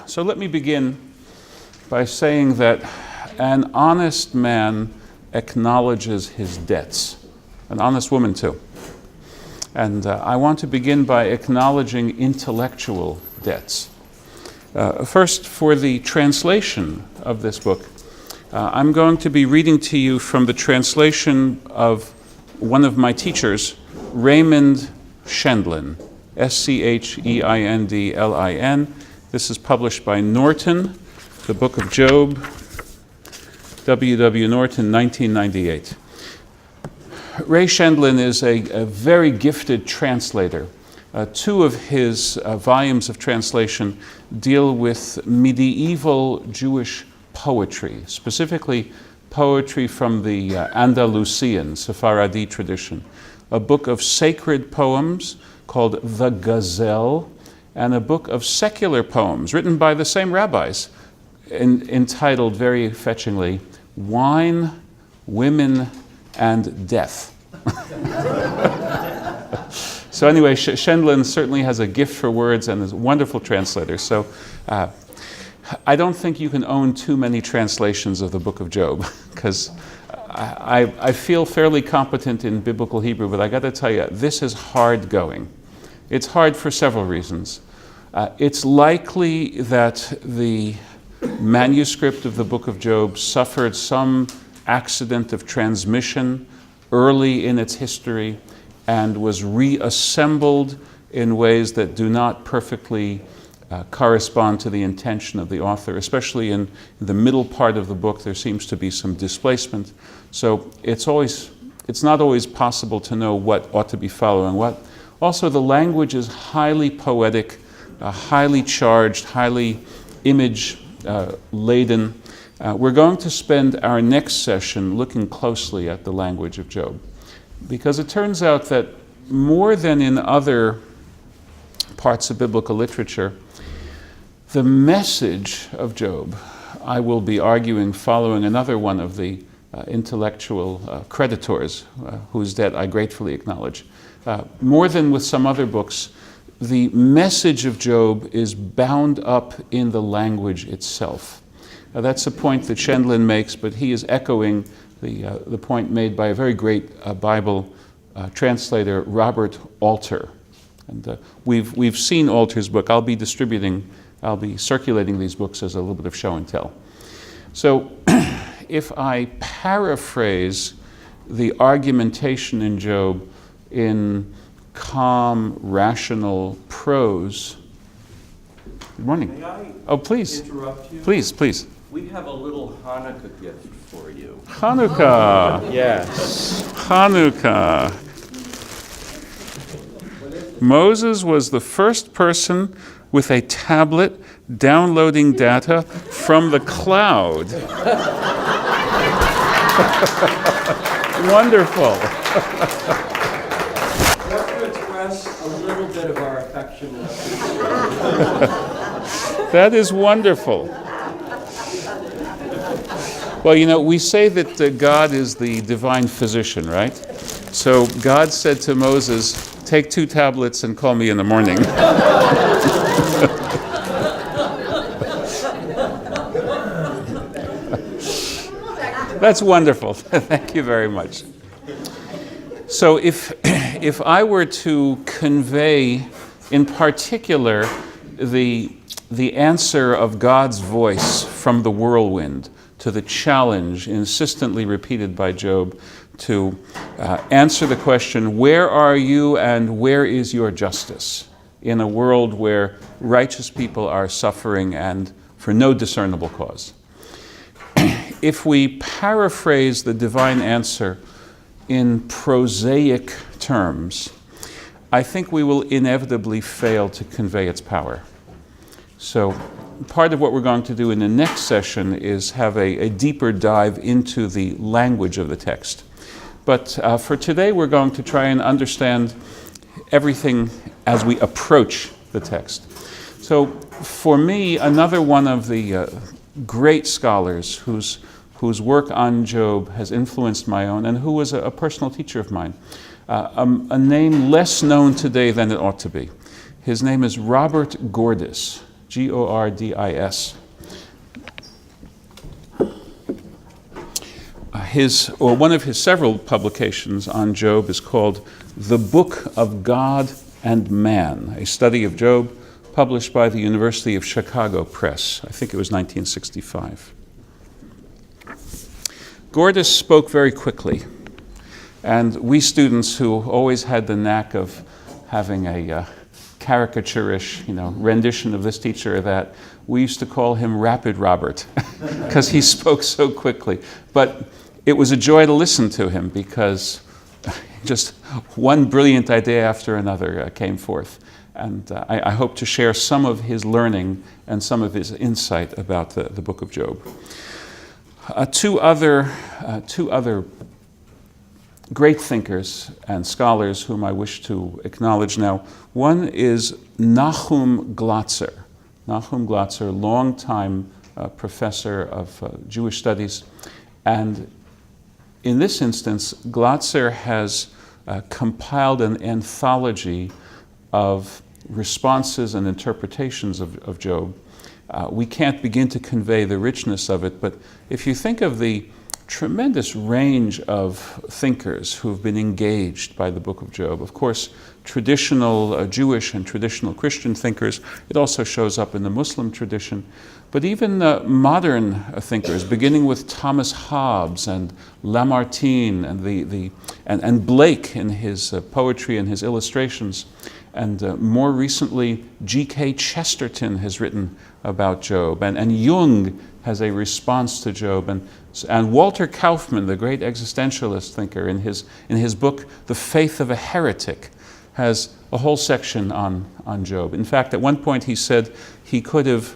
So let me begin by saying that an honest man acknowledges his debts, an honest woman too. And I want to begin by acknowledging intellectual debts. First, for the translation of this book, I'm going to be reading to you from the translation of one of my teachers, Raymond Shendlin, Scheindlin. This is published by Norton, the Book of Job, W. Norton, 1998. Ray Shendlin is a very gifted translator. Two of his volumes of translation deal with medieval Jewish poetry, specifically poetry from the Andalusian, Sephardi tradition. A book of sacred poems called The Gazelle, and a book of secular poems written by the same rabbis, entitled very fetchingly, Wine, Women, and Death. So anyway, Shendlin certainly has a gift for words and is a wonderful translator. So I don't think you can own too many translations of the Book of Job, because I feel fairly competent in biblical Hebrew, but I got to tell you, this is hard going. It's hard for several reasons. It's likely that the manuscript of the Book of Job suffered some accident of transmission early in its history and was reassembled in ways that do not perfectly correspond to the intention of the author. Especially in the middle part of the book, there seems to be some displacement. So it's not always possible to know what ought to be following what. Also, the language is highly poetic, highly charged, highly image-laden. We're going to spend our next session looking closely at the language of Job, because it turns out that more than in other parts of biblical literature, the message of Job, I will be arguing following another one of the intellectual creditors, whose debt I gratefully acknowledge. More than with some other books, the message of Job is bound up in the language itself. That's a point that Shendlin makes, but he is echoing the point made by a very great Bible translator, Robert Alter. And we've seen Alter's book. I'll be circulating these books as a little bit of show and tell. So if I paraphrase the argumentation in Job in calm, rational prose. Good morning. May I please. interrupt you? Please. We have a little Hanukkah gift for you. Hanukkah. Yes. Hanukkah. Moses was the first person with a tablet downloading data from the cloud. Wonderful. Just to express a little bit of our affection. That is wonderful. Well, we say that God is the divine physician, right? So God said to Moses, take 2 tablets and call me in the morning. That's wonderful. Thank you very much. So if I were to convey in particular the answer of God's voice from the whirlwind to the challenge insistently repeated by Job to answer the question, where are you and where is your justice in a world where righteous people are suffering and for no discernible cause? If we paraphrase the divine answer in prosaic terms, I think we will inevitably fail to convey its power. So part of what we're going to do in the next session is have a deeper dive into the language of the text. But for today, we're going to try and understand everything as we approach the text. So for me, another one of the great scholars whose work on Job has influenced my own and who was a personal teacher of mine, a name less known today than it ought to be. His name is Robert Gordis. Gordis. One of his several publications on Job is called The Book of God and Man, a study of Job, published by the University of Chicago Press. I think it was 1965. Gordis spoke very quickly, and we students who always had the knack of having a caricaturish, rendition of this teacher or that, we used to call him Rapid Robert because he spoke so quickly. But it was a joy to listen to him because just one brilliant idea after another came forth. And I hope to share some of his learning and some of his insight about the book of Job. Two other great thinkers and scholars whom I wish to acknowledge now. One is Nahum Glatzer. Nahum Glatzer, longtime professor of Jewish studies. And in this instance, Glatzer has compiled an anthology of responses and interpretations of Job. We can't begin to convey the richness of it, but if you think of the tremendous range of thinkers who've been engaged by the book of Job, of course, traditional Jewish and traditional Christian thinkers, it also shows up in the Muslim tradition, but even modern thinkers, beginning with Thomas Hobbes and Lamartine and Blake in his poetry and his illustrations, and more recently, G.K. Chesterton has written about Job, and Jung has a response to Job, and Walter Kaufmann, the great existentialist thinker, in his book *The Faith of a Heretic*, has a whole section on Job. In fact, at one point he said he could have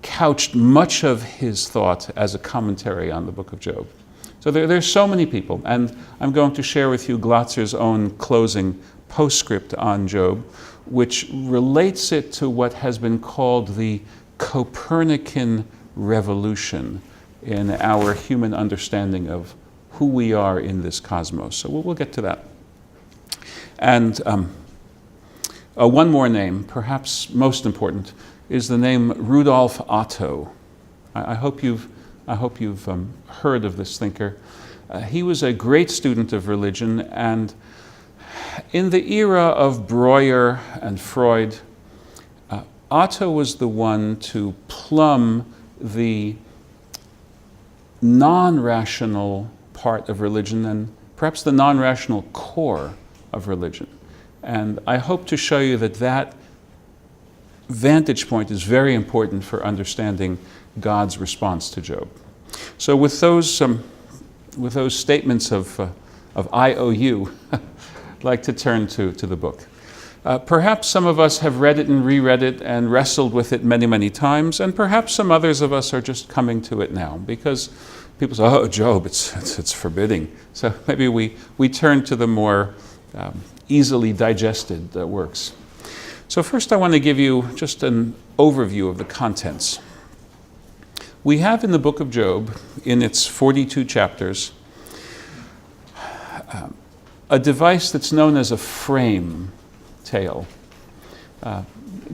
couched much of his thought as a commentary on the book of Job. So there's so many people, and I'm going to share with you Glatzer's own closing postscript on Job, which relates it to what has been called the Copernican revolution in our human understanding of who we are in this cosmos. So we'll get to that. And one more name, perhaps most important, is the name Rudolf Otto. I hope you've heard of this thinker. He was a great student of religion, and in the era of Breuer and Freud, Otto was the one to plumb the non-rational part of religion and perhaps the non-rational core of religion. And I hope to show you that vantage point is very important for understanding God's response to Job. So with those statements of IOU, I'd like to turn to the book. Perhaps some of us have read it and reread it and wrestled with it many, many times, and perhaps some others of us are just coming to it now because people say, oh, Job, it's forbidding. So maybe we turn to the more easily digested works. So first I want to give you just an overview of the contents. We have in the book of Job, in its 42 chapters, a device that's known as a frame tale.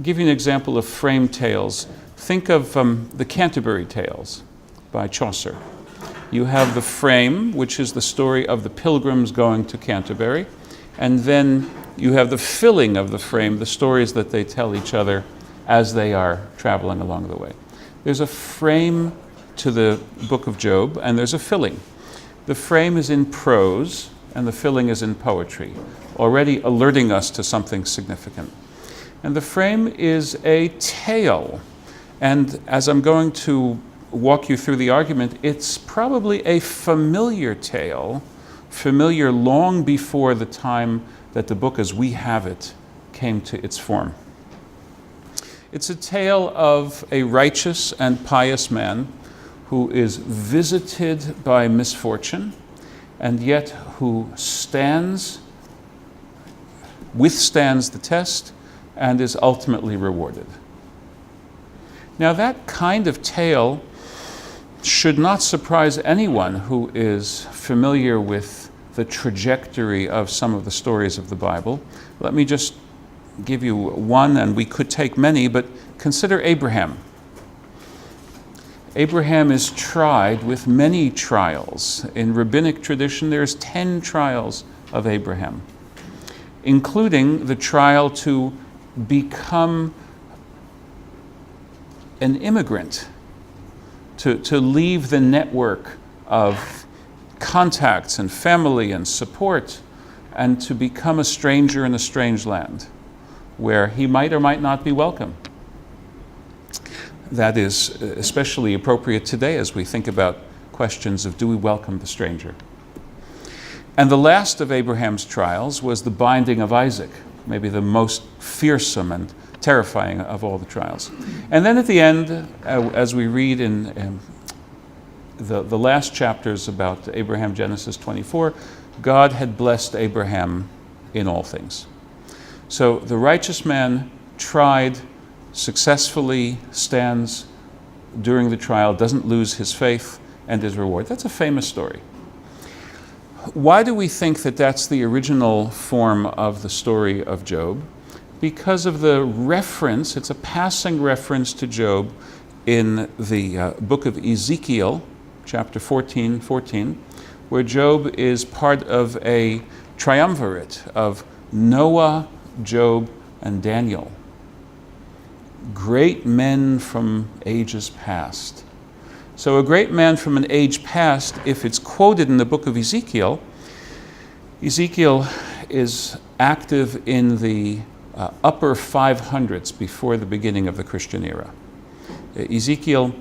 Give you an example of frame tales. Think of the Canterbury Tales by Chaucer. You have the frame, which is the story of the pilgrims going to Canterbury, and then you have the filling of the frame, the stories that they tell each other as they are traveling along the way. There's a frame to the book of Job, and there's a filling. The frame is in prose, and the filling is in poetry, already alerting us to something significant. And the frame is a tale, and as I'm going to walk you through the argument, it's probably a familiar tale, familiar long before the time that the book as we have it came to its form. It's a tale of a righteous and pious man who is visited by misfortune and yet who withstands the test and is ultimately rewarded. Now that kind of tale should not surprise anyone who is familiar with the trajectory of some of the stories of the Bible. Let me just give you one, and we could take many, but consider Abraham. Abraham is tried with many trials. In rabbinic tradition, there's 10 trials of Abraham, including the trial to become an immigrant, to leave the network of contacts and family and support, and to become a stranger in a strange land where he might or might not be welcome. That is especially appropriate today as we think about questions of, do we welcome the stranger? And the last of Abraham's trials was the binding of Isaac, maybe the most fearsome and terrifying of all the trials. And then at the end, as we read in the last chapters about Abraham, Genesis 24, God had blessed Abraham in all things. So the righteous man tried, successfully stands during the trial, doesn't lose his faith and his reward. That's a famous story. Why do we think that that's the original form of the story of Job? Because of the reference, it's a passing reference to Job in the book of Ezekiel, chapter 14, where Job is part of a triumvirate of Noah, Job, and Daniel. Great men from ages past. So a great man from an age past, if it's quoted in the book of Ezekiel, Ezekiel is active in the upper 500s before the beginning of the Christian era. Ezekiel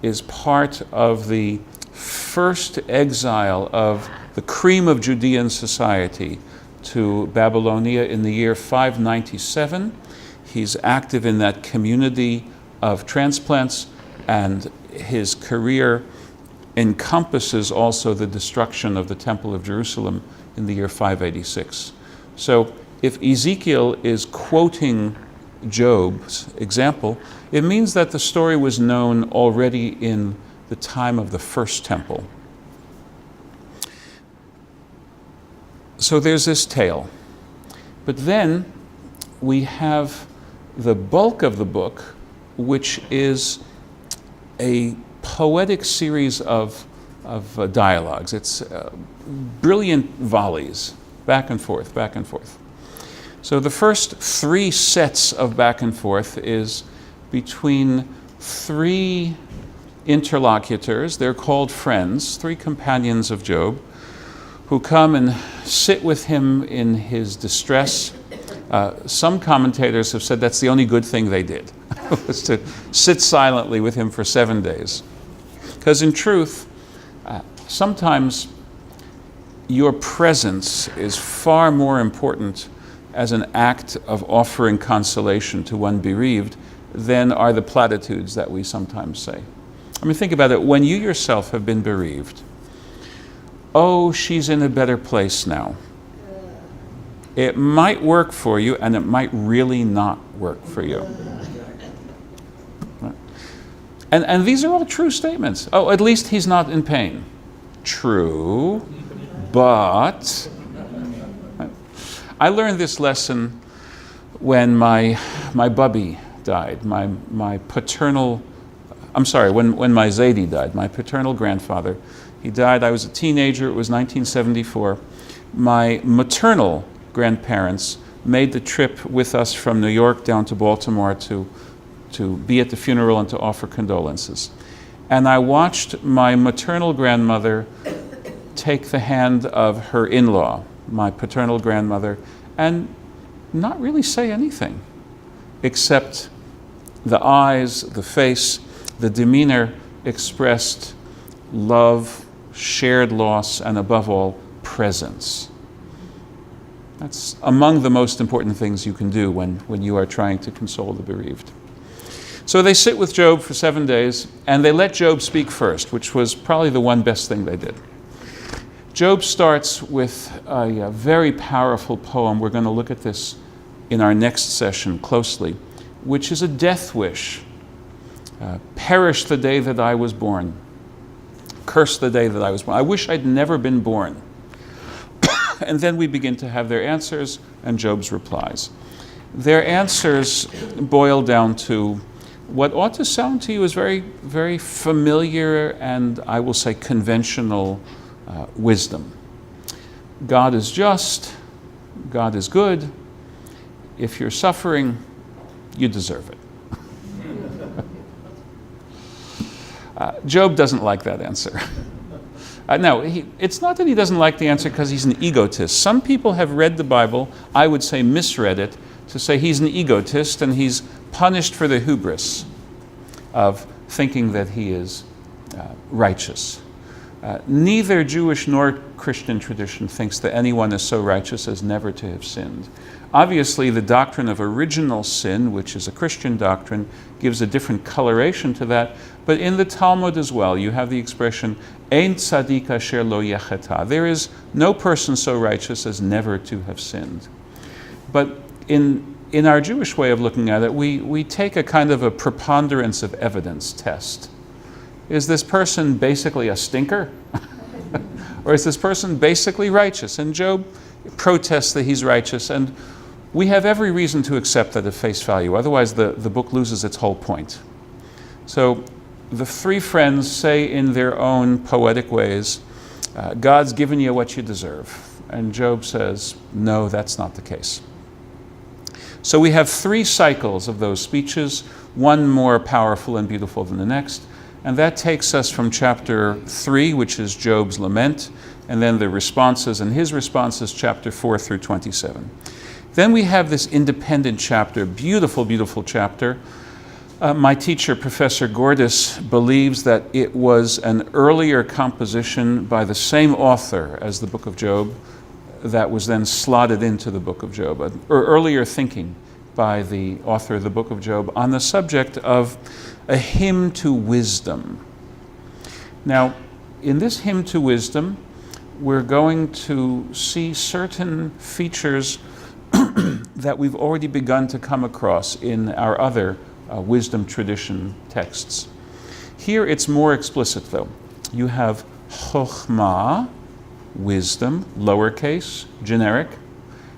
is part of the first exile of the cream of Judean society to Babylonia in the year 597. He's active in that community of transplants, and his career encompasses also the destruction of the Temple of Jerusalem in the year 586. So if Ezekiel is quoting Job's example, it means that the story was known already in the time of the first temple. So there's this tale. But then we have the bulk of the book, which is a poetic series of dialogues. It's brilliant volleys, back and forth, back and forth. So the first 3 sets of back and forth is between 3 interlocutors. They're called friends, 3 companions of Job, who come and sit with him in his distress. Some commentators have said that's the only good thing they did, was to sit silently with him for 7 days. Because in truth, sometimes your presence is far more important as an act of offering consolation to one bereaved than are the platitudes that we sometimes say. I mean, think about it. When you yourself have been bereaved, oh, she's in a better place now. It might work for you, and it might really not work for you. Right? And these are all true statements. Oh, at least he's not in pain. True, but... Right? I learned this lesson when my bubby died, my paternal... I'm sorry, when my Zaidi died, my paternal grandfather. He died, I was a teenager, it was 1974. My maternal grandparents made the trip with us from New York down to Baltimore to be at the funeral and to offer condolences. And I watched my maternal grandmother take the hand of her in-law, my paternal grandmother, and not really say anything, except the eyes, the face, the demeanor expressed love, shared loss, and above all, presence. That's among the most important things you can do when you are trying to console the bereaved. So they sit with Job for 7 days, and they let Job speak first, which was probably the one best thing they did. Job starts with a very powerful poem. We're going to look at this in our next session closely, which is a death wish. Perish the day that I was born. Curse the day that I was born. I wish I'd never been born. And then we begin to have their answers and Job's replies. their answers boil down to what ought to sound to you as very, very familiar and, I will say, conventional wisdom. God is just, God is good. If you're suffering, you deserve it. Job doesn't like that answer. No, it's not that he doesn't like the answer because he's an egotist. Some people have read the Bible, I would say misread it, to say he's an egotist and he's punished for the hubris of thinking that he is righteous. Neither Jewish nor Christian tradition thinks that anyone is so righteous as never to have sinned. Obviously, the doctrine of original sin, which is a Christian doctrine, gives a different coloration to that. But in the Talmud as well, you have the expression, Ein tzadik asher lo yecheta. There is no person so righteous as never to have sinned. But in our Jewish way of looking at it, we take a kind of a preponderance of evidence test. Is this person basically a stinker? Or is this person basically righteous? And Job protests that he's righteous, and we have every reason to accept that at face value. Otherwise, the book loses its whole point. So the three friends say in their own poetic ways, God's given you what you deserve. And Job says, no, that's not the case. So we have three cycles of those speeches, one more powerful and beautiful than the next. And that takes us from chapter 3, which is Job's lament, and then the responses and his responses, chapter 4 through 27. Then we have this independent chapter, beautiful, beautiful chapter. My teacher, Professor Gordis, believes that it was an earlier composition by the same author as the book of Job that was then slotted into the book of Job, or earlier thinking by the author of the book of Job on the subject of a hymn to wisdom. Now, in this hymn to wisdom, we're going to see certain features that we've already begun to come across in our other wisdom tradition texts. Here it's more explicit though. You have chokhmah, wisdom, lowercase, generic,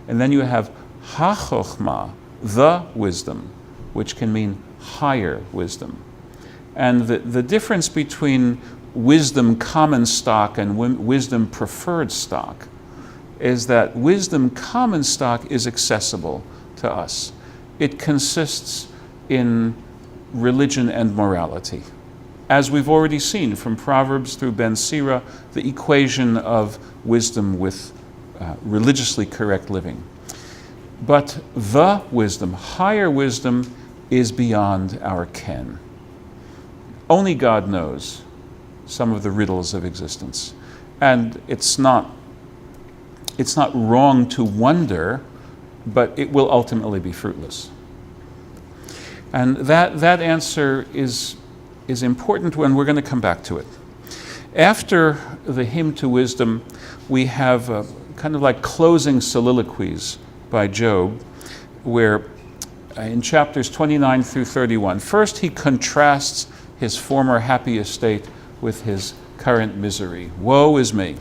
and then you have ha-chokhmah, the wisdom, which can mean higher wisdom. And the difference between wisdom common stock and wisdom preferred stock is that wisdom common stock is accessible to us. It consists in religion and morality. As we've already seen from Proverbs through Ben Sira, the equation of wisdom with religiously correct living. But the wisdom, higher wisdom, is beyond our ken. Only God knows some of the riddles of existence. And it's not wrong to wonder, but it will ultimately be fruitless. And that answer is important when we're going to come back to it. After the hymn to wisdom, we have kind of like closing soliloquies by Job, where in chapters 29 through 31, first he contrasts his former happy estate with his current misery. Woe is me.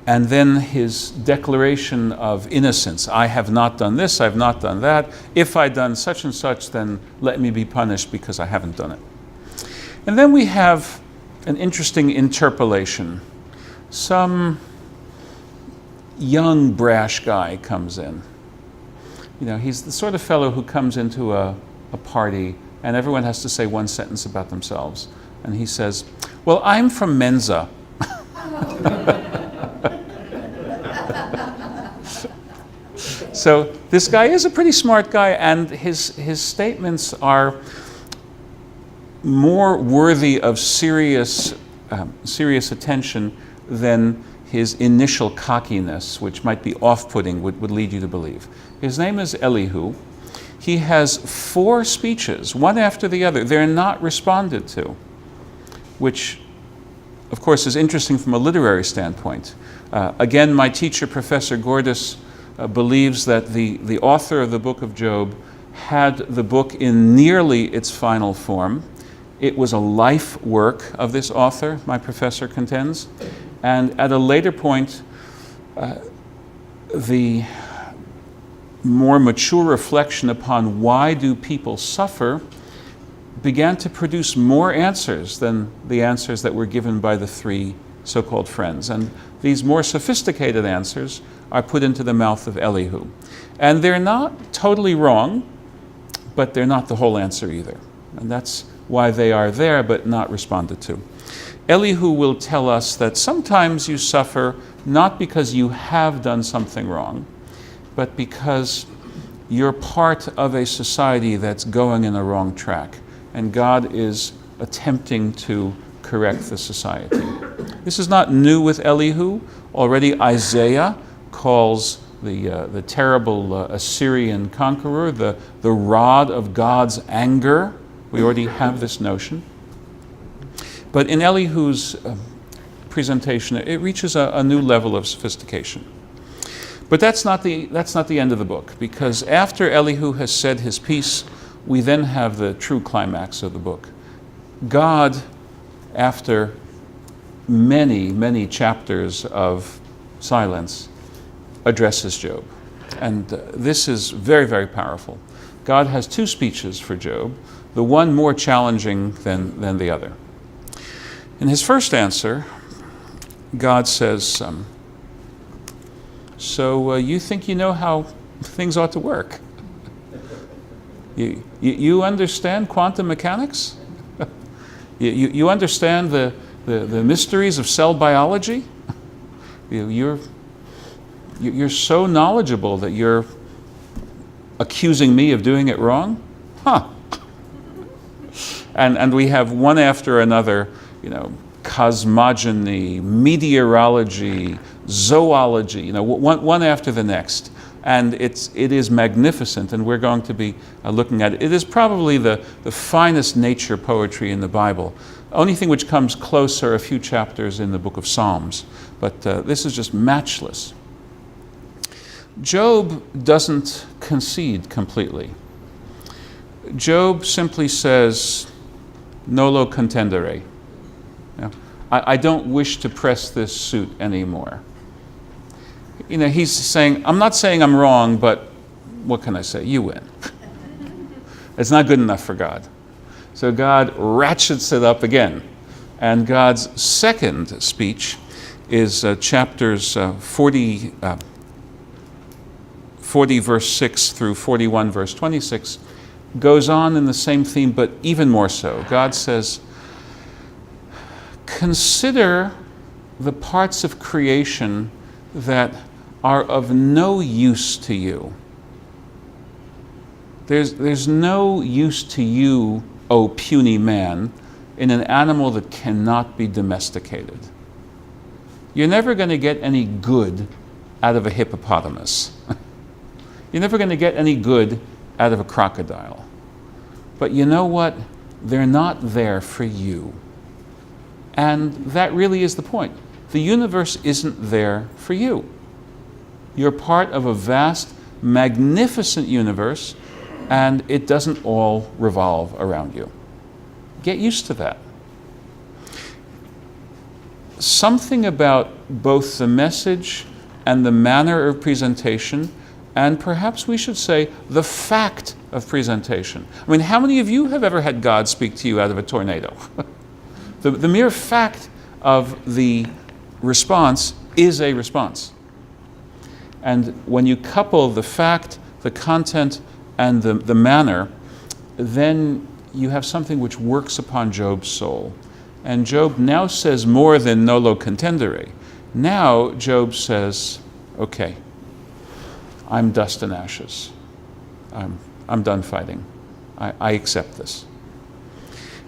And then his declaration of innocence. I have not done this, I have not done that. If I'd done such and such, then let me be punished because I haven't done it. And then we have an interesting interpolation. Some young, brash guy comes in. You know, he's the sort of fellow who comes into a party and everyone has to say one sentence about themselves. And he says, well, I'm from Mensa. So this guy is a pretty smart guy, and his statements are more worthy of serious attention than his initial cockiness, which might be off-putting, would lead you to believe. His name is Elihu. He has 4 speeches, one after the other. They're not responded to, which, of course, is interesting from a literary standpoint. Again, my teacher, Professor Gordis, believes that the author of the book of Job had the book in nearly its final form. It was a life work of this author, my professor contends, and at a later point, the more mature reflection upon why do people suffer began to produce more answers than the answers that were given by the three so-called friends. And these more sophisticated answers are put into the mouth of Elihu. And they're not totally wrong, but they're not the whole answer either. And that's why they are there but not responded to. Elihu will tell us that sometimes you suffer not because you have done something wrong, but because you're part of a society that's going in a wrong track, and God is attempting to correct the society. This is not new with Elihu. Already Isaiah calls the terrible Assyrian conqueror the rod of God's anger. We already have this notion. But in Elihu's presentation, it reaches a new level of sophistication. But that's not the end of the book, because after Elihu has said his piece, we then have the true climax of the book. God, after many, many chapters of silence, addresses Job. And this is very, very powerful. God has two speeches for Job, the one more challenging than the other. In his first answer, God says, so you think you know how things ought to work? You understand quantum mechanics? You understand the mysteries of cell biology? You're so knowledgeable that you're accusing me of doing it wrong? Huh. And we have one after another, cosmogony, meteorology, zoology, one after the next. And it is magnificent, and we're going to be looking at it. It is probably the finest nature poetry in the Bible. Only thing which comes close are a few chapters in the book of Psalms, but this is just matchless. Job doesn't concede completely. Job simply says, nolo contendere. I don't wish to press this suit anymore. He's saying, I'm not saying I'm wrong, but what can I say? You win. It's not good enough for God. So God ratchets it up again. And God's second speech is chapters 40 verse 6 through 41 verse 26, goes on in the same theme, but even more so. God says, consider the parts of creation that are of no use to you. There's no use to you, O puny man, in an animal that cannot be domesticated. You're never going to get any good out of a hippopotamus. You're never going to get any good out of a crocodile. But you know what? They're not there for you. And that really is the point. The universe isn't there for you. You're part of a vast, magnificent universe, and it doesn't all revolve around you. Get used to that. Something about both the message and the manner of presentation, and perhaps we should say the fact of presentation. I mean, how many of you have ever had God speak to you out of a tornado? The mere fact of the response is a response. And when you couple the fact, the content, and the manner, then you have something which works upon Job's soul. And Job now says more than nolo contendere. Now Job says, okay, I'm dust and ashes. I'm done fighting. I accept this.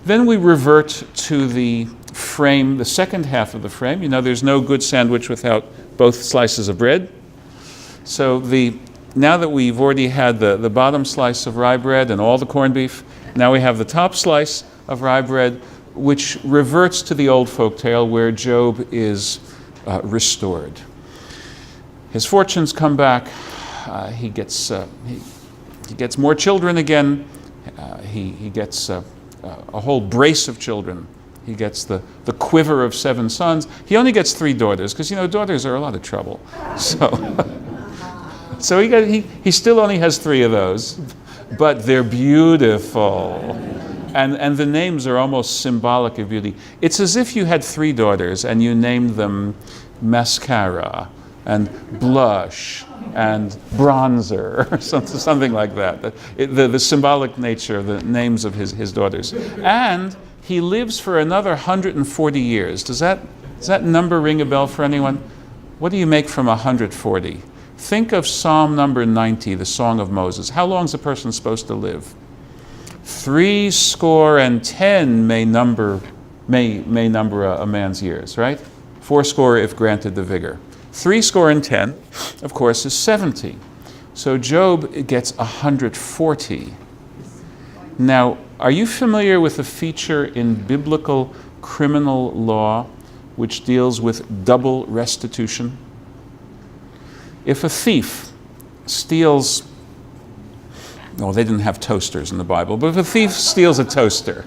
Then we revert to the frame, the second half of the frame. There's no good sandwich without both slices of bread. So now that we've already had the bottom slice of rye bread and all the corned beef, now we have the top slice of rye bread, which reverts to the old folk tale where Job is restored. His fortunes come back. He gets more children again. He gets a whole brace of children. He gets the quiver of 7 sons. He only gets 3 daughters, because daughters are a lot of trouble. So So he still only has 3 of those, but they're beautiful. And the names are almost symbolic of beauty. It's as if you had 3 daughters and you named them Mascara and Blush and Bronzer, or something like that. The symbolic nature of the names of his daughters. And he lives for another 140 years. Does that number ring a bell for anyone? What do you make from 140? Think of Psalm number 90, the Song of Moses. How long is a person supposed to live? 70 may number a man's years, right? 80 if granted the vigor. 70, of course, is 70. So Job gets 140. Now, are you familiar with a feature in biblical criminal law which deals with double restitution? If a thief steals, they didn't have toasters in the Bible, but if a thief steals a toaster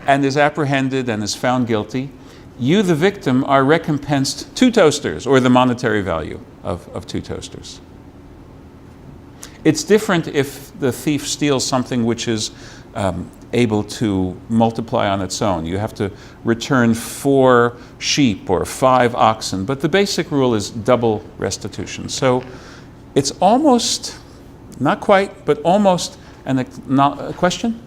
and is apprehended and is found guilty, you, the victim, are recompensed 2 toasters, or the monetary value of 2 toasters. It's different if the thief steals something which is able to multiply on its own. You have to return 4 sheep or 5 oxen, but the basic rule is double restitution. So it's almost, not quite, but almost a question?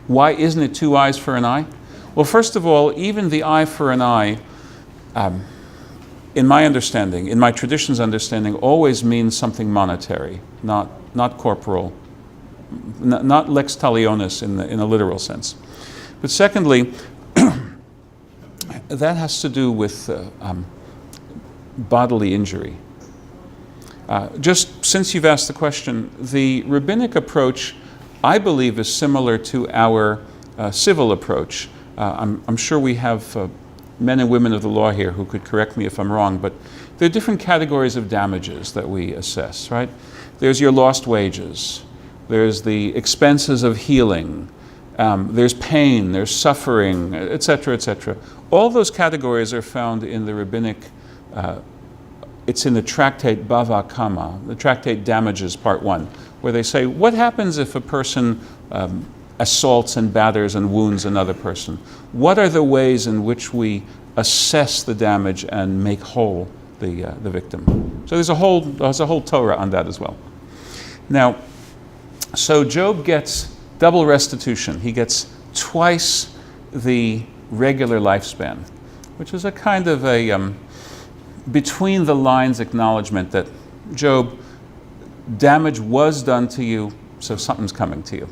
Why isn't it 2 eyes for an eye? Well, first of all, even the eye for an eye, in my understanding, in my tradition's understanding, always means something monetary, not corporal, not lex talionis in a literal sense. But secondly, that has to do with bodily injury. Just since you've asked the question, the rabbinic approach, I believe, is similar to our civil approach. I'm sure we have men and women of the law here who could correct me if I'm wrong, but there are different categories of damages that we assess, right? There's your lost wages. There's the expenses of healing. There's pain, there's suffering, etc., etc. All those categories are found in the rabbinic, it's in the tractate Bava Kama, the tractate Damages, Part 1, where they say, what happens if a person assaults and batters and wounds another person? What are the ways in which we assess the damage and make whole the victim? So there's a whole Torah on that as well. Now, so Job gets double restitution. He gets twice the regular lifespan, which is a kind of a between the lines acknowledgement that Job, damage was done to you, so something's coming to you.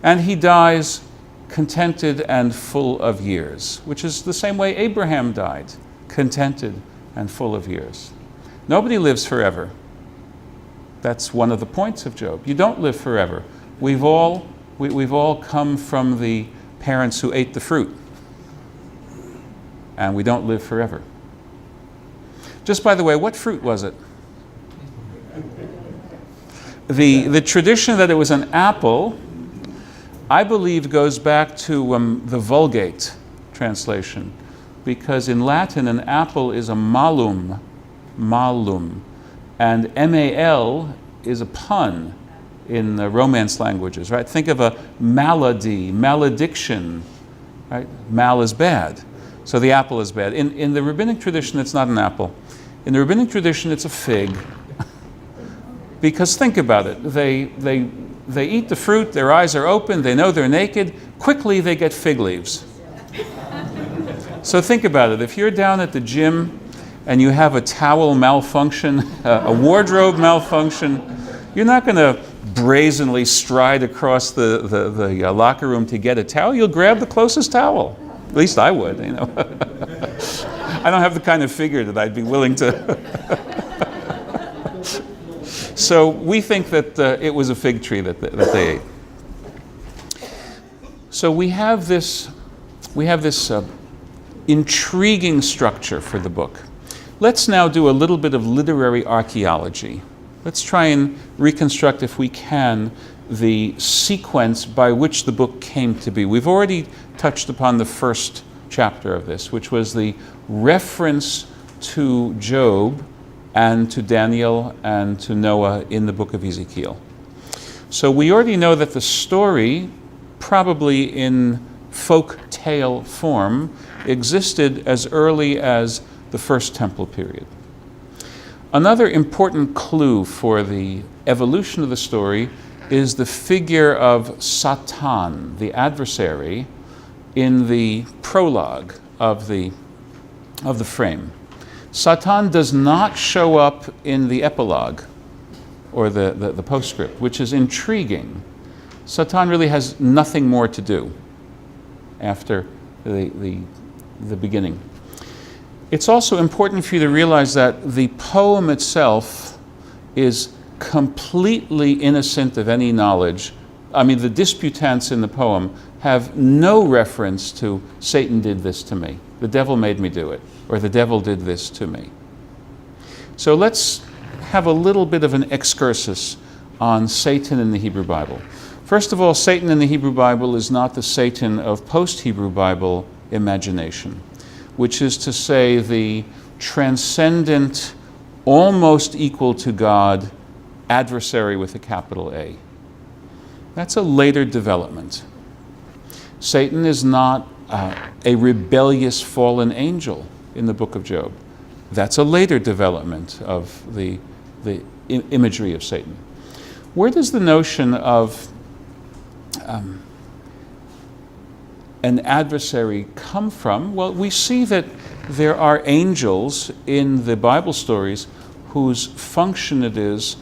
And he dies contented and full of years, which is the same way Abraham died, contented and full of years. Nobody lives forever. That's one of the points of Job. You don't live forever. We've all come from the parents who ate the fruit, and we don't live forever. Just by the way, what fruit was it? The tradition that it was an apple, I believe, goes back to the Vulgate translation, because in Latin an apple is a malum, and mal is a pun in the Romance languages, right? Think of a malady, malediction, right? Mal is bad, so the apple is bad. In the rabbinic tradition, it's not an apple. In the rabbinic tradition, it's a fig. Because think about it, they eat the fruit, their eyes are open, they know they're naked, quickly they get fig leaves. So think about it, if you're down at the gym and you have a towel malfunction, a wardrobe malfunction, you're not going to brazenly stride across the locker room to get a towel. You'll grab the closest towel. At least I would, you know. I don't have the kind of figure that I'd be willing to. So we think that it was a fig tree that they ate. So we have this intriguing structure for the book. Let's now do a little bit of literary archaeology. Let's try and reconstruct, if we can, the sequence by which the book came to be. We've already touched upon the first chapter of this, which was the reference to Job and to Daniel and to Noah in the book of Ezekiel. So we already know that the story, probably in folk tale form, existed as early as the First Temple period. Another important clue for the evolution of the story is the figure of Satan, the adversary, in the prologue of the frame. Satan does not show up in the epilogue or the postscript, which is intriguing. Satan really has nothing more to do after the beginning. It's also important for you to realize that the poem itself is completely innocent of any knowledge. I mean, the disputants in the poem have no reference to Satan did this to me, the devil made me do it, or the devil did this to me. So let's have a little bit of an excursus on Satan in the Hebrew Bible. First of all, Satan in the Hebrew Bible is not the Satan of post-Hebrew Bible imagination, which is to say the transcendent, almost equal to God, adversary with a capital A. That's a later development. Satan is not a rebellious fallen angel in the book of Job. That's a later development of the imagery of Satan. Where does the notion of an adversary come from? Well, we see that there are angels in the Bible stories whose function it is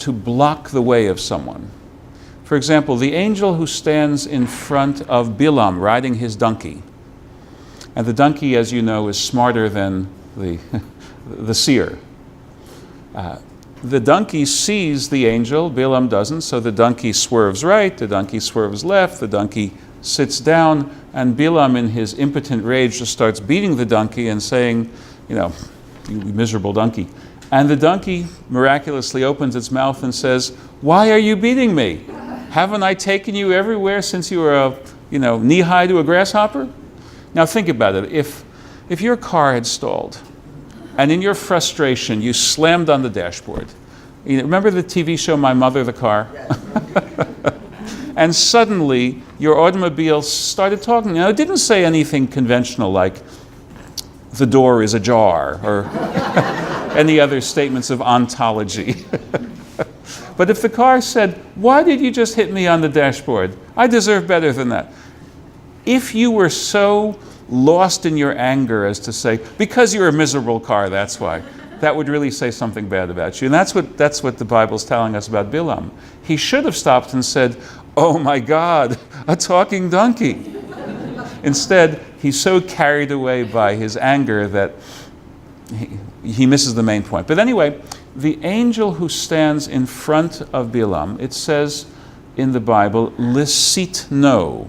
to block the way of someone. For example, the angel who stands in front of Bilam riding his donkey. And the donkey, as you know, is smarter than the seer. The donkey sees the angel, Bilam doesn't, so the donkey swerves right, the donkey swerves left, the donkey sits down, and Bilam, in his impotent rage, just starts beating the donkey and saying, you miserable donkey. And the donkey miraculously opens its mouth and says, "Why are you beating me? Haven't I taken you everywhere since you were knee-high to a grasshopper?" Now think about it. If your car had stalled, and in your frustration you slammed on the dashboard. Remember the TV show My Mother, the Car? And suddenly your automobile started talking. It didn't say anything conventional like, "The door is ajar," or any other statements of ontology. But if the car said, "Why did you just hit me on the dashboard? I deserve better than that." If you were so lost in your anger as to say, "Because you're a miserable car, that's why," that would really say something bad about you. And that's what the Bible's telling us about Bilam. He should have stopped and said, "Oh my God, a talking donkey." Instead, he's so carried away by his anger that he misses the main point. But anyway, the angel who stands in front of Bilam, it says in the Bible, "Lisitno,"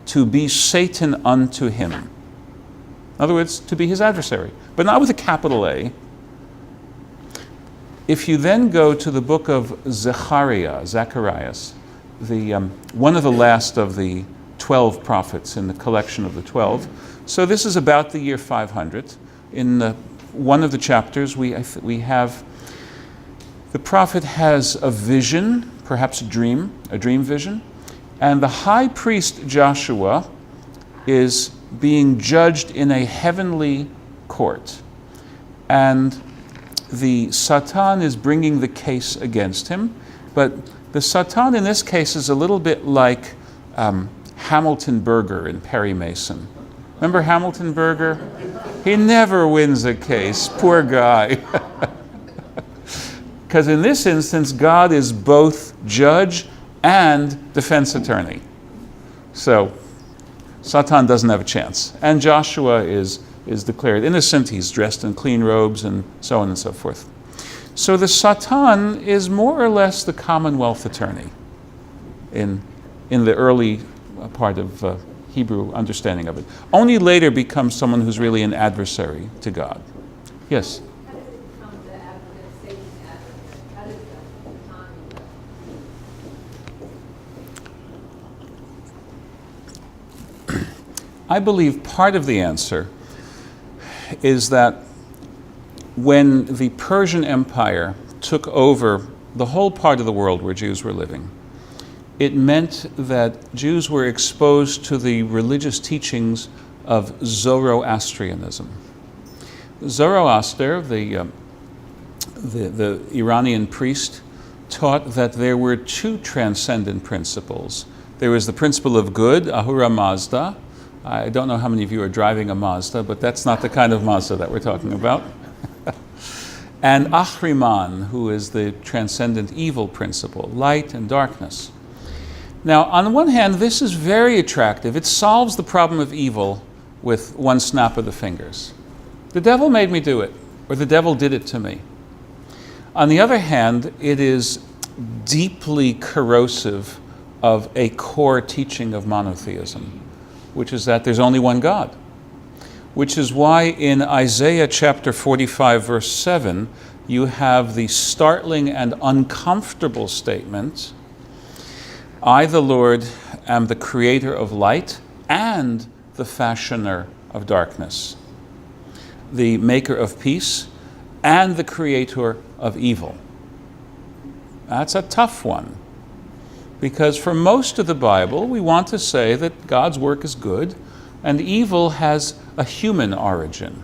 to be Satan unto him. In other words, to be his adversary, but not with a capital A. If you then go to the book of Zacharias, one of the last of the 12 prophets in the collection of the 12. So this is about the year 500. In one of the chapters, we have the prophet has a vision, perhaps a dream vision, and the high priest Joshua is being judged in a heavenly court. And the Satan is bringing the case against him, but the Satan in this case is a little bit like Hamilton Berger in Perry Mason. Remember Hamilton Berger? He never wins a case, poor guy. Because in this instance, God is both judge and defense attorney. So Satan doesn't have a chance. And Joshua is declared innocent. He's dressed in clean robes and so on and so forth. So the Satan is more or less the Commonwealth attorney in the early part of Hebrew understanding of it. Only later becomes someone who's really an adversary to God. Yes? How does it become the advocate, Satan's advocate? How does the Satan I believe part of the answer is that when the Persian Empire took over the whole part of the world where Jews were living, it meant that Jews were exposed to the religious teachings of Zoroastrianism. Zoroaster, the Iranian priest, taught that there were two transcendent principles. There was the principle of good, Ahura Mazda. I don't know how many of you are driving a Mazda, but that's not the kind of Mazda that we're talking about. And Ahriman, who is the transcendent evil principle, light and darkness. Now, on the one hand, this is very attractive. It solves the problem of evil with one snap of the fingers. The devil made me do it, or the devil did it to me. On the other hand, it is deeply corrosive of a core teaching of monotheism, which is that there's only one God. Which is why in Isaiah chapter 45, verse 7, you have the startling and uncomfortable statement, I, the Lord, am the creator of light and the fashioner of darkness, the maker of peace and the creator of evil. That's a tough one, because for most of the Bible, we want to say that God's work is good and evil has a human origin.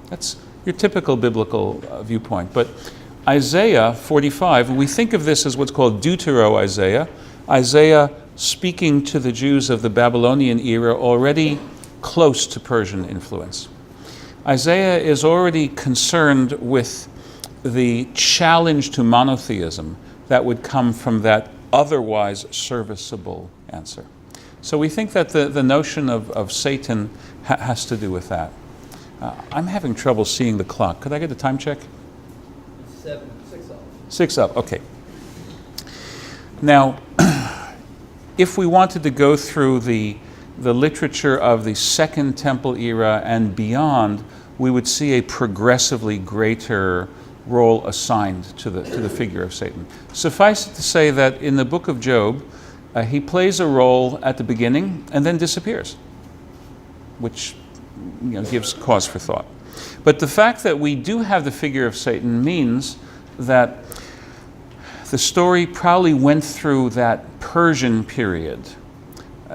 That's your typical biblical viewpoint. But Isaiah 45, we think of this as what's called Deutero-Isaiah. Isaiah speaking to the Jews of the Babylonian era, already close to Persian influence. Isaiah is already concerned with the challenge to monotheism that would come from that otherwise serviceable answer. So we think that the notion of Satan has to do with that. I'm having trouble seeing the clock. Could I get a time check? 6 up. 6 up, okay. Now, if we wanted to go through the literature of the Second Temple era and beyond, we would see a progressively greater role assigned to the figure of Satan. Suffice it to say that in the book of Job, he plays a role at the beginning and then disappears, which gives cause for thought. But the fact that we do have the figure of Satan means that the story probably went through that Persian period.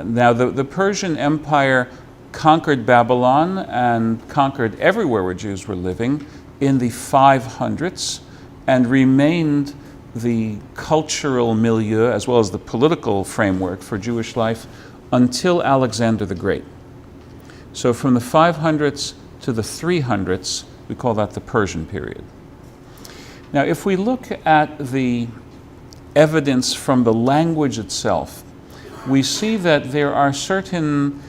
Now, the Persian Empire conquered Babylon and conquered everywhere where Jews were living in the 500s and remained the cultural milieu as well as the political framework for Jewish life until Alexander the Great. So from the 500s to the 300s, we call that the Persian period. Now, if we look at the evidence from the language itself, we see that there are certain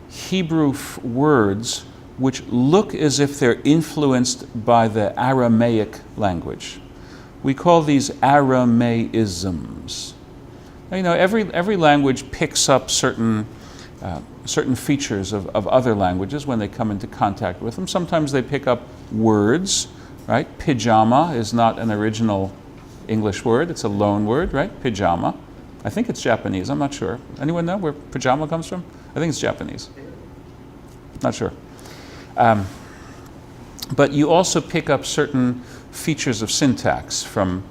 Hebrew words which look as if they're influenced by the Aramaic language. We call these Aramaisms. Now, every language picks up certain features of other languages when they come into contact with them. Sometimes they pick up words, right? Pajama is not an original English word, it's a loan word, right? Pajama. I think it's Japanese, I'm not sure. Anyone know where pajama comes from? I think it's Japanese. Not sure. But you also pick up certain features of syntax from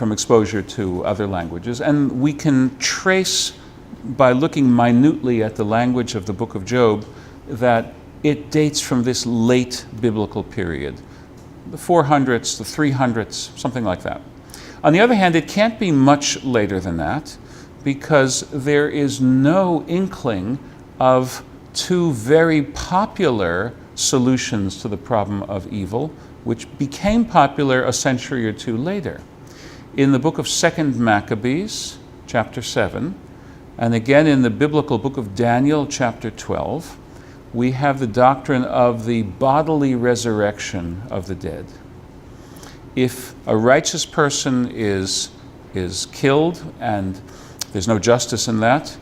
exposure to other languages. And we can trace, by looking minutely at the language of the book of Job, that it dates from this late biblical period, the 400s, the 300s, something like that. On the other hand, it can't be much later than that, because there is no inkling of two very popular solutions to the problem of evil, which became popular a century or two later. In the book of 2nd Maccabees, chapter 7, and again in the biblical book of Daniel, chapter 12, we have the doctrine of the bodily resurrection of the dead. If a righteous person is killed and there's no justice in that,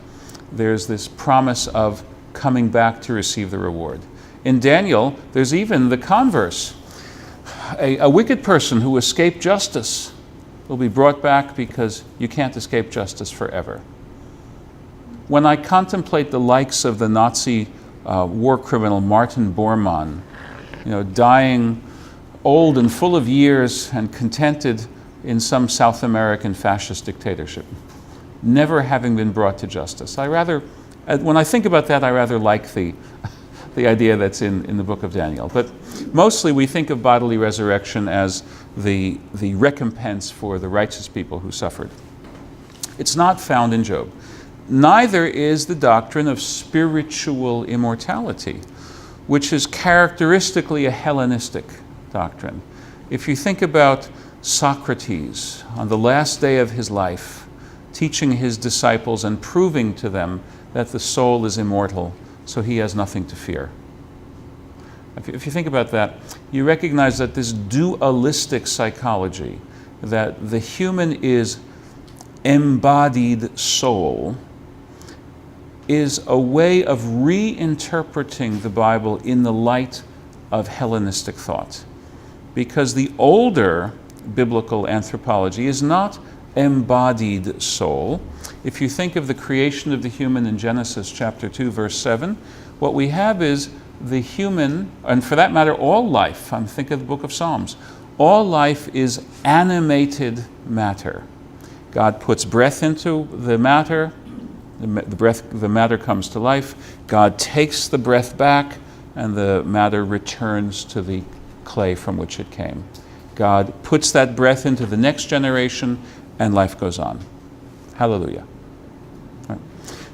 there's this promise of coming back to receive the reward. In Daniel, there's even the converse. A wicked person who escaped justice will be brought back because you can't escape justice forever. when I contemplate the likes of the Nazi war criminal Martin Bormann, dying old and full of years and contented in some South American fascist dictatorship, never having been brought to justice. When I think about that, I rather like the idea that's in the book of Daniel. But mostly we think of bodily resurrection as the recompense for the righteous people who suffered. It's not found in Job. Neither is the doctrine of spiritual immortality, which is characteristically a Hellenistic doctrine. If you think about Socrates on the last day of his life, teaching his disciples and proving to them that the soul is immortal, so he has nothing to fear. If you think about that, you recognize that this dualistic psychology, that the human is embodied soul, is a way of reinterpreting the Bible in the light of Hellenistic thought. Because the older biblical anthropology is not embodied soul. If you think of the creation of the human in Genesis chapter 2, verse 7, what we have is the human, and for that matter, all life. Think of the book of Psalms. All life is animated matter. God puts breath into the matter. The matter comes to life. God takes the breath back, and the matter returns to the clay from which it came. God puts that breath into the next generation, and life goes on. Hallelujah. Right.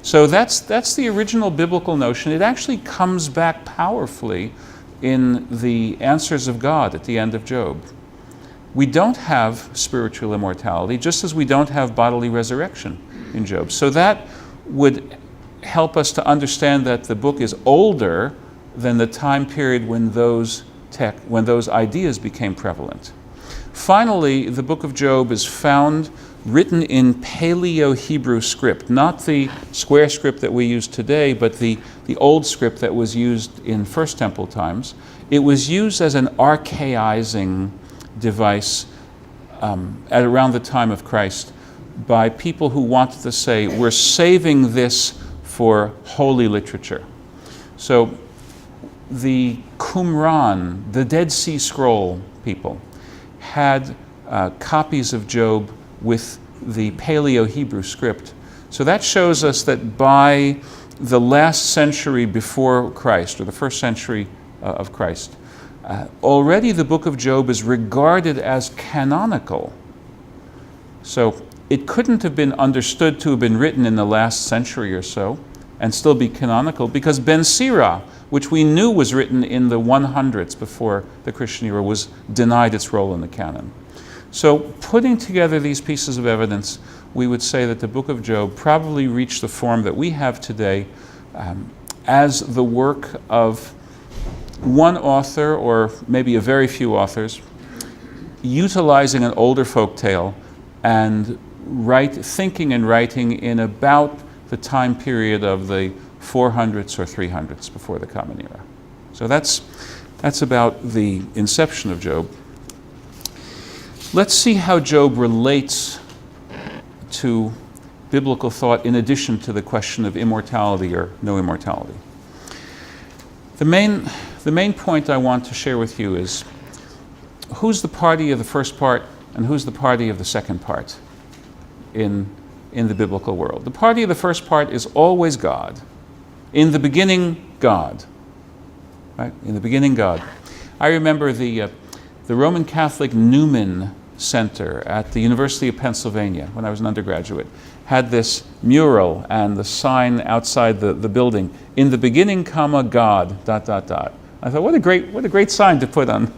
So that's the original biblical notion. It actually comes back powerfully in the answers of God at the end of Job. We don't have spiritual immortality, just as we don't have bodily resurrection in Job. So that would help us to understand that the book is older than the time period when those ideas became prevalent. Finally, the book of Job is found written in Paleo-Hebrew script, not the square script that we use today, but the old script that was used in First Temple times. It was used as an archaizing device at around the time of Christ by people who wanted to say, we're saving this for holy literature. So the Qumran, the Dead Sea Scroll people, had copies of Job with the Paleo-Hebrew script. So that shows us that by the last century before Christ, or the first century of Christ, already the book of Job is regarded as canonical. So it couldn't have been understood to have been written in the last century or so and still be canonical, because Ben Sira, which we knew was written in the 100s before the Christian era, was denied its role in the canon. So putting together these pieces of evidence, we would say that the book of Job probably reached the form that we have today as the work of one author, or maybe a very few authors, utilizing an older folk tale and thinking and writing in about the time period of the 400s or 300s before the Common Era. So that's about the inception of Job. Let's see how Job relates to biblical thought in addition to the question of immortality or no immortality. The main point I want to share with you is who's the party of the first part and who's the party of the second part in the biblical world. The party of the first part is always God. In the beginning, God. Right? In the beginning, God. I remember the Roman Catholic Newman Center at the University of Pennsylvania, when I was an undergraduate, had this mural and the sign outside the building, in the beginning, comma, God, ... I thought, what a great sign to put on.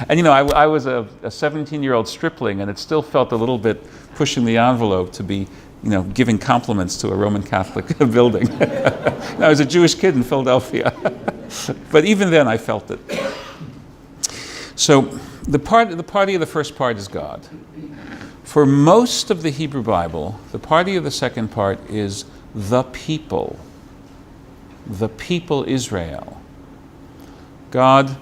And I was a 17-year-old stripling, and it still felt a little bit pushing the envelope to be, giving compliments to a Roman Catholic building. I was a Jewish kid in Philadelphia. But even then I felt it. So the party of the first part is God. For most of the Hebrew Bible, the party of the second part is the people Israel. God,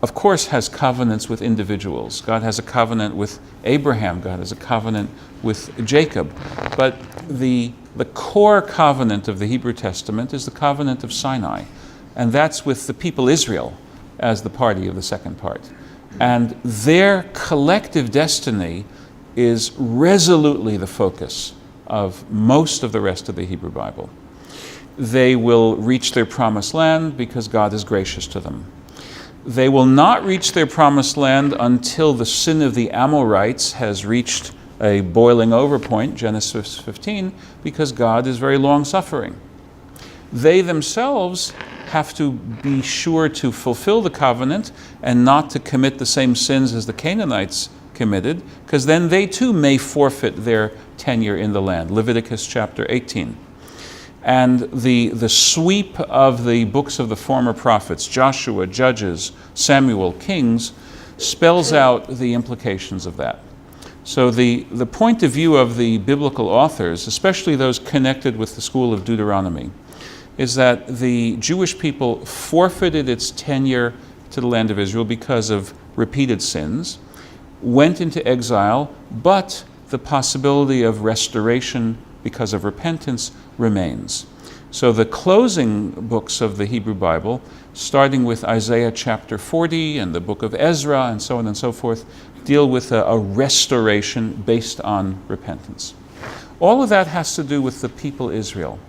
of course, has covenants with individuals. God has a covenant with Abraham. God has a covenant with Jacob. But the The core covenant of the Hebrew Testament is the covenant of Sinai, and that's with the people Israel as the party of the second part. And their collective destiny is resolutely the focus of most of the rest of the Hebrew Bible. They will reach their promised land because God is gracious to them. They will not reach their promised land until the sin of the Amorites has reached a boiling over point, Genesis 15, because God is very long-suffering. They themselves have to be sure to fulfill the covenant and not to commit the same sins as the Canaanites committed, because then they too may forfeit their tenure in the land. Leviticus chapter 18. And the sweep of the books of the former prophets, Joshua, Judges, Samuel, Kings, spells out the implications of that. So the point of view of the biblical authors, especially those connected with the school of Deuteronomy, is that the Jewish people forfeited its tenure to the land of Israel because of repeated sins, went into exile, but the possibility of restoration because of repentance remains. So the closing books of the Hebrew Bible, starting with Isaiah chapter 40 and the book of Ezra and so on and so forth, deal with a restoration based on repentance. All of that has to do with the people Israel.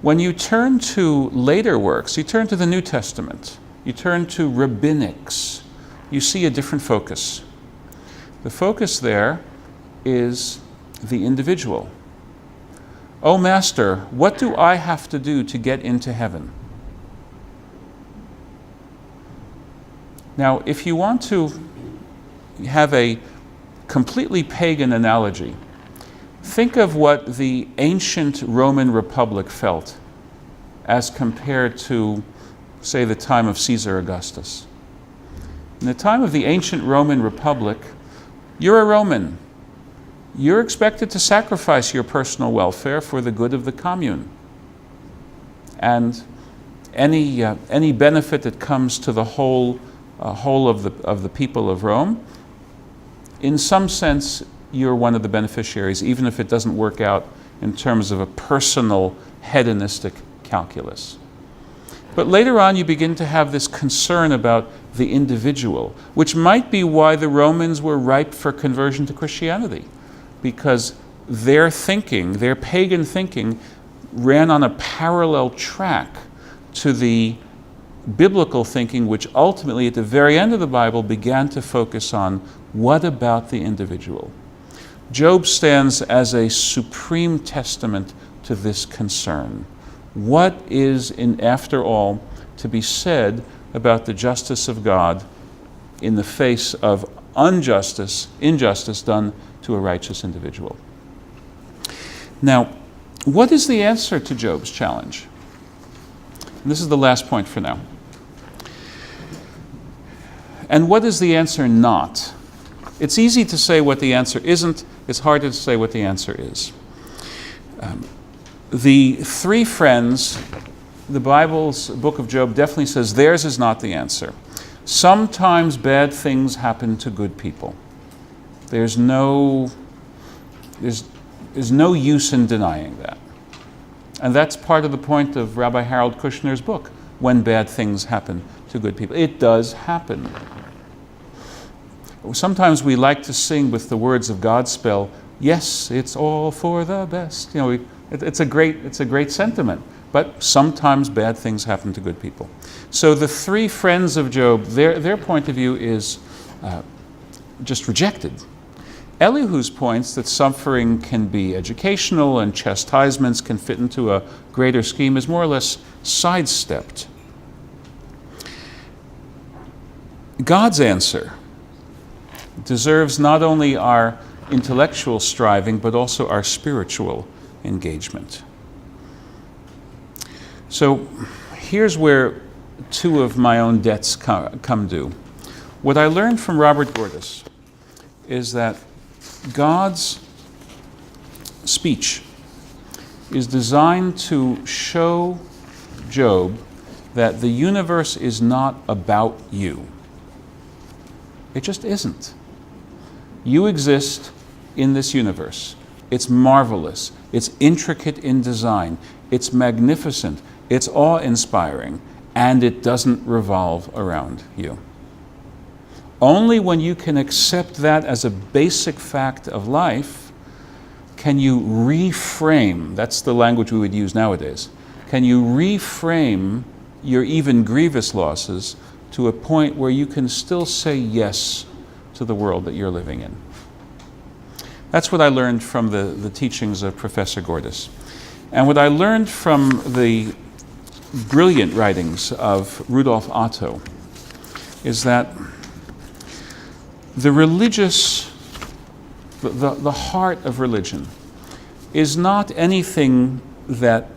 When you turn to later works, you turn to the New Testament, you turn to rabbinics, you see a different focus. The focus there is the individual. Oh, Master, what do I have to do to get into heaven? Now, if you want to have a completely pagan analogy, think of what the ancient Roman Republic felt as compared to, say, the time of Caesar Augustus. In the time of the ancient Roman Republic, you're a Roman. You're expected to sacrifice your personal welfare for the good of the commune. And any benefit that comes to the whole of the people of Rome, in some sense, you're one of the beneficiaries, even if it doesn't work out in terms of a personal hedonistic calculus. But later on, you begin to have this concern about the individual, which might be why the Romans were ripe for conversion to Christianity, because their thinking, their pagan thinking, ran on a parallel track to the biblical thinking, which ultimately, at the very end of the Bible, began to focus on what about the individual. Job stands as a supreme testament to this concern. What is, after all, to be said about the justice of God in the face of injustice done to a righteous individual? Now, what is the answer to Job's challenge? And this is the last point for now. And what is the answer not? It's easy to say what the answer isn't. It's harder to say what the answer is. The three friends, the Bible's book of Job definitely says theirs is not the answer. Sometimes bad things happen to good people. There's no use in denying that. And that's part of the point of Rabbi Harold Kushner's book, When Bad Things Happen to Good People. It does happen. Sometimes we like to sing with the words of Godspell, yes, it's all for the best. You know, it's a great sentiment, but sometimes bad things happen to good people. So the three friends of Job, their point of view is just rejected. Elihu's points that suffering can be educational and chastisements can fit into a greater scheme is more or less sidestepped. God's answer deserves not only our intellectual striving, but also our spiritual engagement. So here's where two of my own debts come due. What I learned from Robert Gordis is that God's speech is designed to show Job that the universe is not about you. It just isn't. You exist in this universe. It's marvelous. It's intricate in design. It's magnificent. It's awe-inspiring. And it doesn't revolve around you. Only when you can accept that as a basic fact of life can you reframe, that's the language we would use nowadays, can you reframe your even grievous losses to a point where you can still say yes to the world that you're living in. That's what I learned from the teachings of Professor Gordis. And what I learned from the brilliant writings of Rudolf Otto is that the religious, the heart of religion is not anything that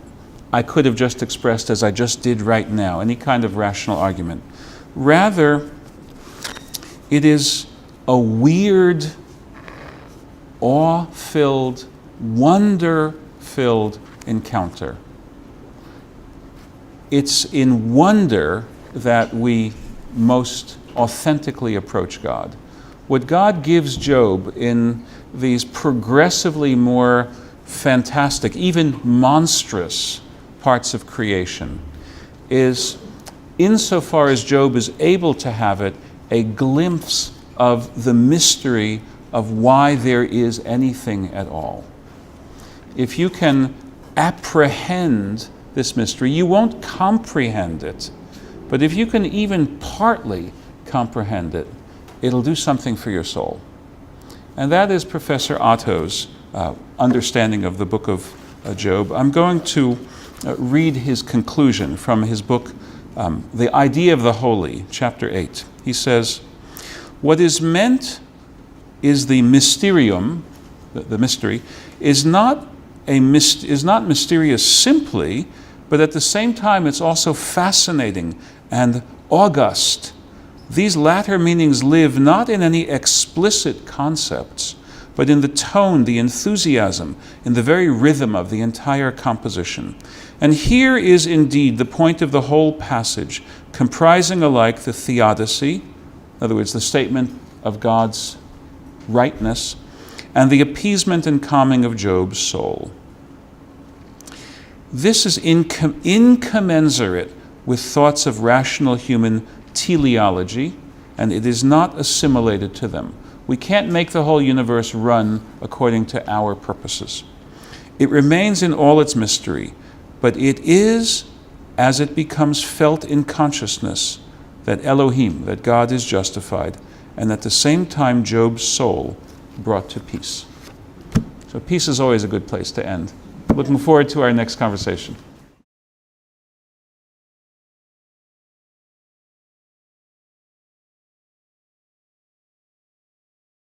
I could have just expressed as I just did right now, any kind of rational argument. Rather, it is a weird, awe-filled, wonder-filled encounter. It's in wonder that we most authentically approach God. What God gives Job in these progressively more fantastic, even monstrous parts of creation is, insofar as Job is able to have it, a glimpse of the mystery of why there is anything at all. If you can apprehend this mystery, you won't comprehend it, but if you can even partly comprehend it, it'll do something for your soul. And that is Professor Otto's understanding of the book of Job. I'm going to read his conclusion from his book, The Idea of the Holy, chapter 8. He says, "What is meant is the mysterium, the mystery, is not mysterious simply, but at the same time it's also fascinating and august. These latter meanings live not in any explicit concepts, but in the tone, the enthusiasm, in the very rhythm of the entire composition. And here is indeed the point of the whole passage, comprising alike the theodicy, in other words, the statement of God's rightness, and the appeasement and calming of Job's soul. This is incommensurate with thoughts of rational human teleology, and it is not assimilated to them. We can't make the whole universe run according to our purposes. It remains in all its mystery, but it is as it becomes felt in consciousness that Elohim, that God is justified, and at the same time Job's soul brought to peace." So peace is always a good place to end. Looking forward to our next conversation.